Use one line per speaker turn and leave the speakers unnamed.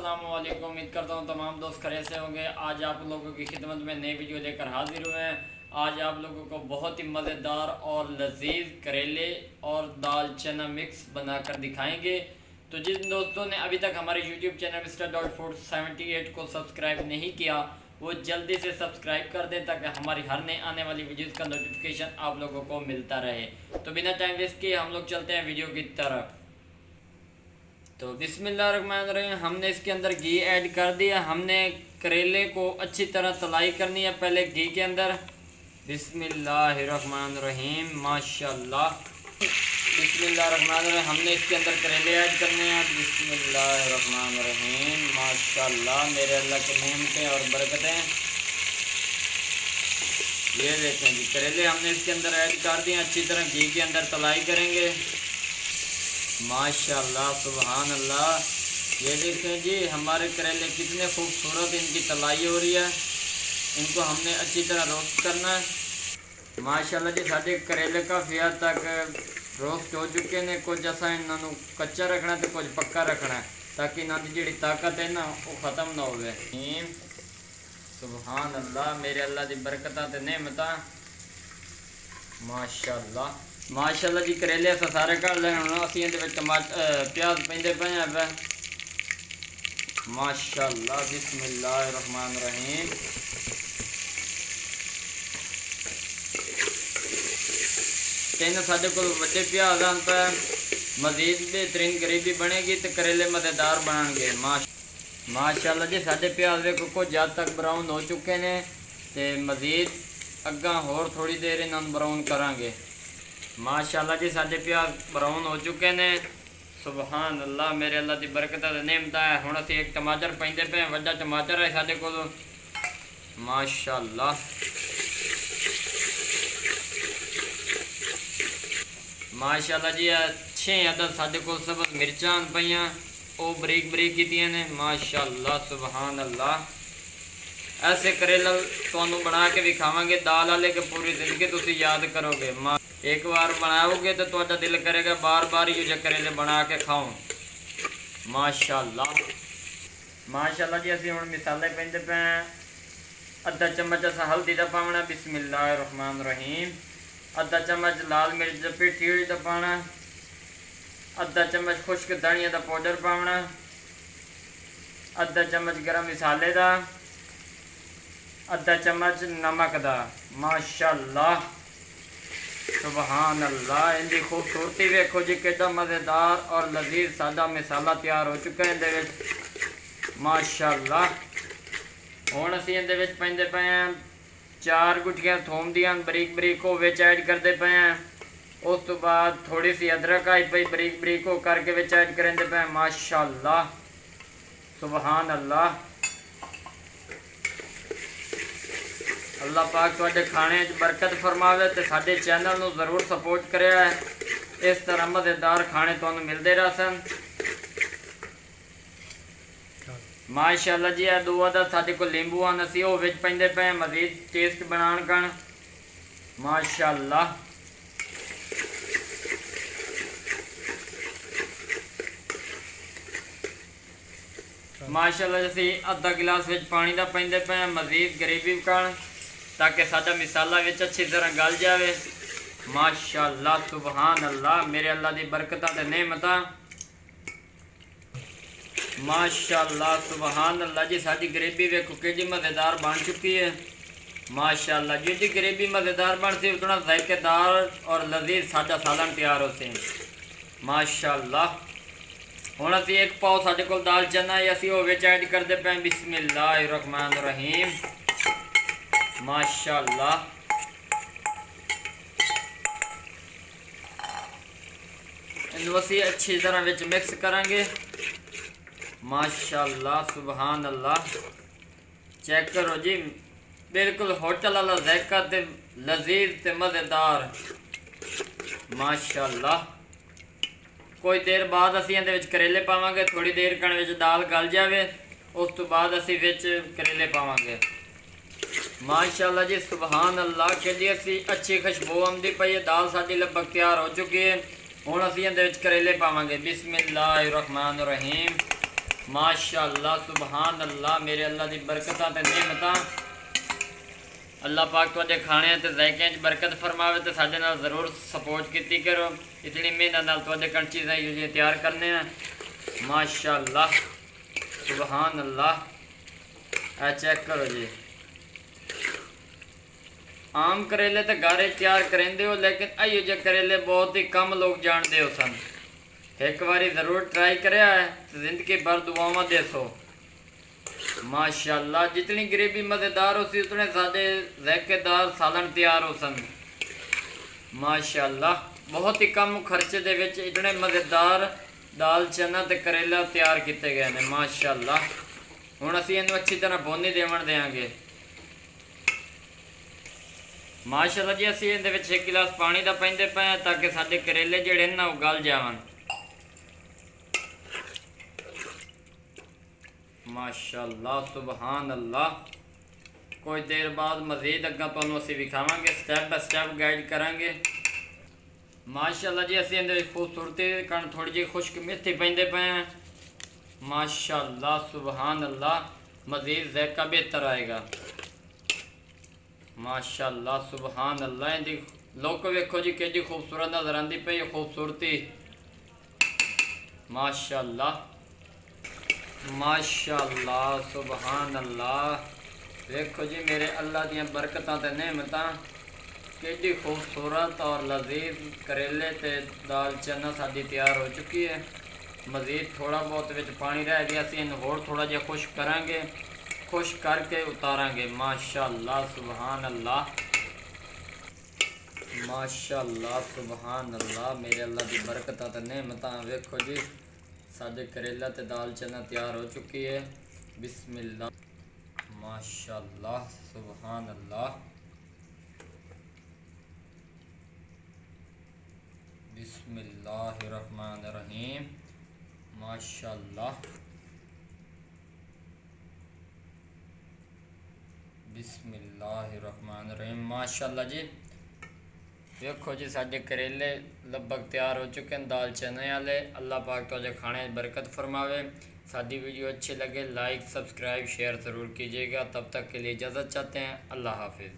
अस्सलामुअलैकुम। उम्मीद करता हूँ तमाम दोस्त खैरियत से होंगे। आज आप लोगों की खिदमत में नई वीडियो लेकर हाजिर हुए हैं। आज आप लोगों को बहुत ही मज़ेदार और लजीज करेले और दाल चना मिक्स बनाकर दिखाएंगे। तो जिन दोस्तों ने अभी तक हमारे यूट्यूब चैनल Mr.Food78 को सब्सक्राइब नहीं किया वो जल्दी से सब्सक्राइब कर दें ताकि हमारी हर नए आने वाली वीडियोज़ का नोटिफिकेशन आप लोगों को मिलता रहे। तो बिना टाइम वेस्ट किए हम लोग चलते हैं वीडियो की तरफ। तो बिस्मिल्लाहिर्रहमानिर्रहीम, हमने इसके अंदर घी ऐड कर दिया। हमने करेले को अच्छी तरह तलाई करनी है पहले घी के अंदर। बिस्मिल्लाहिर्रहमानिर्रहीम, माशाल्लाह। बिस्मिल्लाहिर्रहमानिर्रहीम, हमने इसके अंदर करेले ऐड करने हैं। बिस्मिल्लाहिर्रहमानिर्रहीम, माशाल्लाह, मेरे अल्लाह की नेमतें और बरकतें। ये देखें जी, करेले हमने इसके अंदर ऐड कर दिए। अच्छी तरह घी के अंदर तलाई करेंगे। माशाल्लाह, सुभान अल्लाह। ये देखें जी, हमारे करेले कितने खूबसूरत इनकी तलाई हो रही है। इनको हमने अच्छी तरह रोस्ट करना है। माशाल्लाह जी, साढ़े करेले काफ़ी हद तक रोस्ट हो चुके ने। कुछ असा इन्हों कच्चा रखना तो कुछ पक्का रखना है ताकि इन्हों की जी ताकत है ना वो ख़त्म ना हो। सुभान अल्लाह, मेरे अल्लाह की बरकतां ते नेमतां। माशाल्लाह माशाल्लाह जी, करेले अस सारे कढ़ ले। हम असी टमाटर प्याज पेंदे पे हैं। माशाल्लाह, बिस्मिल्लाहिर्रहमानिर्रहीम। तीन साढ़े को बड़े प्याज आन पे मजीद बेहतरीन ग्रेवी बनेगी तो करेले मज़ेदार बनणगे। माशाल्लाह जी, साढ़े प्याज देखो कुछ हद तक ब्राउन हो चुके ने ते मजीद अग्गा होर थोड़ी देर इन्होंने ब्राउन करांगे। माशाल्लाह जी, साढ़े प्याज ब्राउन हो चुके ने। सुभान अल्लाह, मेरे अल्लाह की बरकत नेमत है। हुण असीं एक टमाटर पेंदे पे, वड्डा टमाटर है साढ़े कोल। माशाल्लाह माशाल्लाह जी, 6 अदद साढ़े कोल सब्ज़ मिर्चां पईयां वो बरीक बरीक कीतियां ने। माशाल्लाह, सुभान अल्लाह। ऐसे करेला तुहानू बना के विखावांगे दाल वाले के पूरी जिंदगी तुसीं याद करोगे। एक बार बनाओगे तो तुहाडा दिल करेगा बार बार ये करेले बना के खाओ। माशाल्लाह माशाल्लाह जी, असीं हुण मिसाले पेंदे पे। अद्धा चम्मच असां हल्दी दा पावना। बिस्मिल्लाहिर्रहमानिर्रहीम। अद्धा चम्मच लाल मिर्च पिठी हुई दा पाना। अद्धा चम्मच खुश्क धनिया दा पाउडर पावना। अद्धा चम्मच गरम मसाले दा। अद्धा चम्मच नमक दा। माशाल्लाह, सुभान अल्लाह। इनकी खूबसूरती वेखो जी, कितना मज़ेदार और लजीज सादा मसाला तैयार हो चुका है। इहदे माशाल्लाह। हुण असीं इहदे विच पैंदे पे हैं 4 गुठियां थोम दियां बरीक बरीक वो विच ऐड करते पे हैं। उस तो बाद थोड़ी सी अदरक आई पई बरीक बरीक वो करके विच ऐड करेंदे पे। माशाल्लाह, सुभान अल्लाह। अल्लाह पाक तुहाडे खाने बरकत फरमावे तो साडे चैनल नूं जरूर सपोर्ट करिया है। इस तरह मज़ेदार खाने तुहानूं मिलते रहसन। माशाल्लाह जी, 2 अदद साडे कोल नींबू आन असीं वो विच पैंदे पे मजीद टेस्ट बनाण कण। माशाल्लाह माशाल्लाह, असीं अद्धा गिलास विच पानी दा पैंदे पे मजीद ग्रेवी कण ताकि साडा मिसाला विच अच्छी तरह गल जाए। माशाल्लाह, सुभान अल्लाह, मेरे अल्लाह की बरकतां ते नेमतां। माशाल्लाह, सुभान अल्लाह जी, साडी ग्रेवी वेखो कितनी मज़ेदार बन चुकी है। माशाल्लाह, जितनी ग्रेवी मज़ेदार बनती उतना जायकेदार और लजीज साडा सालन तैयार होते हैं। माशाल्लाह, हुण असीं 1 पाव साडे कोल दाल चना है असीं वो विच ऐड करते पे। बिस्मिल्लाहिर्रहमानिर्रहीम। माशाल्लाह, इन्हूं असीं अच्छी तरह विच मिक्स करांगे। माशाल्लाह, सुभान अल्लाह। चेक करो जी, बिल्कुल होटल वाला जायका ते लजीज ते मज़ेदार। माशाल्लाह, कोई देर बाद असीं इहदे विच करेले पावांगे। थोड़ी देर कण विच दाल गल जावे उस तो बाद असीं विच करेले पावांगे। माशाल्लाह जी, सुभान अल्लाह, कि असी अच्छी खुशबू आती पई है। दाल साडी लगभग तैयार हो चुकी है। हुण असीं इहदे विच करेले पावांगे। बिस्मिल्लाहिर्रहमानिर्रहीम। माशाअल्लाह सुबहान अल्लाह। मेरे अल्लाह की बरकतां ते नेमतां। अल्लाह पाक तुहाडे खाने ते ज़ायक़े च बरकत फरमावे ते साडे नाल ज़रूर सपोर्ट कीती करो। इतनी मेहनत नाल तुहाडे कण चीज़ां इहो तैयार करने हैं। माशाअल्लाह सुबहान अल्लाह। ए चेक करो जी, आम करेले तो गारे तैयार करेंदे हो, लेकिन अयो जे करेले बहुत ही कम लोग जानते हो सन। एक बारी ज़रूर ट्राई करया है, जिंदगी भर दुआवां देसो। माशाअल्लाह जितनी ग्रेवी मज़ेदार हो सी उतने सादे ज़ायकेदार सालन तैयार हो सन। माशाअल्लाह बहुत ही कम खर्चे दे विच इतने मज़ेदार दाल चना ते करेला तैयार किए गए हैं। माशाअल्लाह हुण असीं इहनूं अच्छी तरह भुन देवन देंगे। माशाअल्लाह जी असीं इहदे विच 1 गिलास पानी दा पाइंदे पए ताकि साडे करेले जिहड़े ना वो गल जावन। माशाअल्लाह सुबहान अल्लाह। कुछ देर बाद मज़ीद अग्गां तुहानूं असीं विखावांगे, स्टैप बाय स्टैप गाइड करांगे। माशाअल्लाह जी असीं इहदे विच खूबसूरती कण थोड़ी जी खुश्क मेथी पाइंदे पए हैं। माशाअल्लाह सुबहान अल्लाह, मज़ीद ज़ायका बेहतर आएगा। माशाअल्लाह सुबहान अल्लाह। इहदी लुक वेखो जी कितनी खूबसूरत नज़र आती पई खूबसूरती। माशाअल्लाह माशाअल्लाह सुबहान अल्लाह। देखो जी मेरे अल्लाह दियां बरकतां ते नेमतां, कितनी खूबसूरत और लजीज करेले ते दाल चना साडी तैयार हो चुकी है। मज़ीद थोड़ा बहुत विच पानी रह गया, असीं इहनूं होर थोड़ा जिहा खुश्क करांगे, खुश करके उतारांगे। माशाअल्लाह सुबहान अल्लाह माशाअल्लाह सुबहान अल्लाह। मेरे अल्लाह की बरकतां ते नेमतां। वेखो जी साडे करेला ते दाल चना तैयार हो चुकी है। बिस्मिल्लाह माशाअल्लाह सुबहान अल्लाह। बिस्मिल्लाहिर्रहमानिर्रहीम। माशाअल्लाह बिस्मिल्लाहिर्रहमानिर्रहीम। माशाअल्लाह जी देखो जी साडे करेले लगभग तैयार हो चुके हैं दाल चने वाले। अल्लाह पाक तुहाडे खाने बरकत फरमावे। साडी वीडियो अच्छी लगे लाइक सब्सक्राइब शेयर ज़रूर कीजिएगा। तब तक के लिए इजाज़त चाहते हैं। अल्लाह हाफिज़।